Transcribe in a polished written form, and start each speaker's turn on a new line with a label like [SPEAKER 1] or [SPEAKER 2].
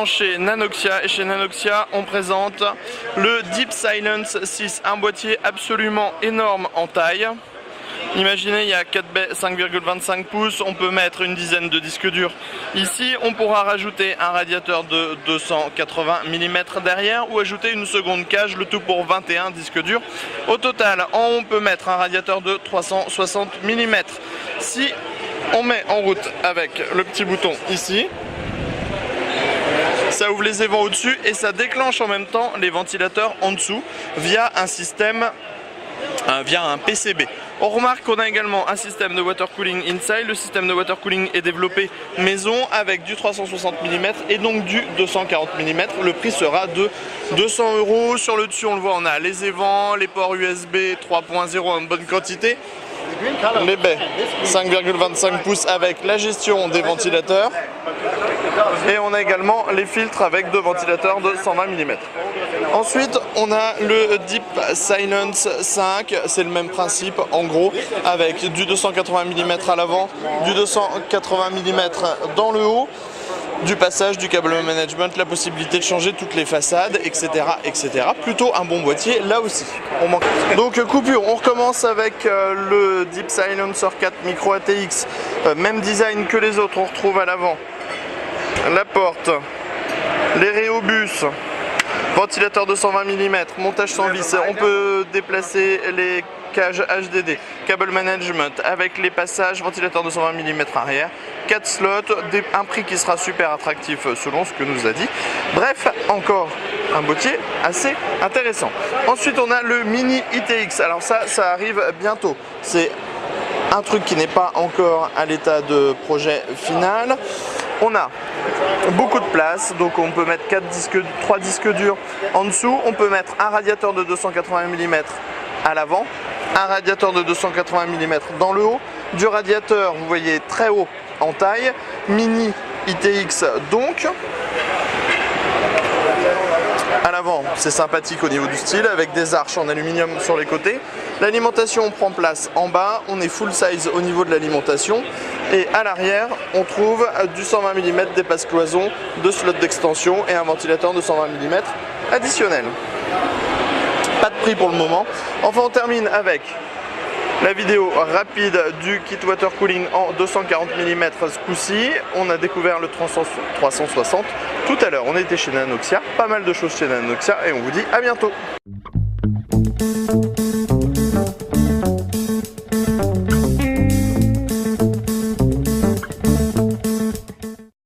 [SPEAKER 1] chez Nanoxia et chez Nanoxia on présente le Deep Silence 6, un boîtier absolument énorme en taille. Imaginez, il y a 4 baies 5,25 pouces, on peut mettre une dizaine de disques durs. Ici, on pourra rajouter un radiateur de 280 mm derrière ou ajouter une seconde cage, le tout pour 21 disques durs. Au total, on peut mettre un radiateur de 360 mm. Si on met en route avec le petit bouton ici, ça ouvre les évents au-dessus et ça déclenche en même temps les ventilateurs en dessous via un système, via un PCB. On remarque qu'on a également un système de water cooling inside. Le système de water cooling est développé maison avec du 360 mm et donc du 240 mm. Le prix sera de 200 €. Sur le dessus, on le voit, on a les évents, les ports USB 3.0 en bonne quantité, les baies 5,25 pouces avec la gestion des ventilateurs et on a également les filtres avec deux ventilateurs de 120 mm. Ensuite on a le Deep Silence 5, c'est le même principe en gros avec du 280 mm à l'avant, du 280 mm dans le haut, du passage, du câble management, la possibilité de changer toutes les façades, etc. etc. Plutôt un bon boîtier là aussi. Donc coupure, on recommence avec le Deep Silencer 4 Micro ATX, même design que les autres, on retrouve à l'avant la porte, les réobus, ventilateur de 120 mm, montage sans vis, on peut déplacer les cages HDD, câble management avec les passages, ventilateur de 120 mm arrière, 4 slots, un prix qui sera super attractif selon ce que nous a dit. Bref, encore un boîtier assez intéressant. Ensuite on a le Mini ITX, alors ça arrive bientôt, c'est un truc qui n'est pas encore à l'état de projet final. On a beaucoup de place, donc on peut mettre 3 disques durs en dessous. On peut mettre un radiateur de 280 mm à l'avant, un radiateur de 280 mm dans le haut, du radiateur, vous voyez, très haut en taille, Mini ITX donc. À l'avant, c'est sympathique au niveau du style, avec des arches en aluminium sur les côtés. L'alimentation prend place en bas, on est full size au niveau de l'alimentation. Et à l'arrière, on trouve du 120 mm, des passe-cloisons, 2 slots d'extension et un ventilateur de 120 mm additionnel. Pas de prix pour le moment. Enfin, on termine avec la vidéo rapide du kit water cooling en 240 mm ce coup-ci. On a découvert le 360 tout à l'heure. On était chez Nanoxia, pas mal de choses chez Nanoxia et on vous dit à bientôt.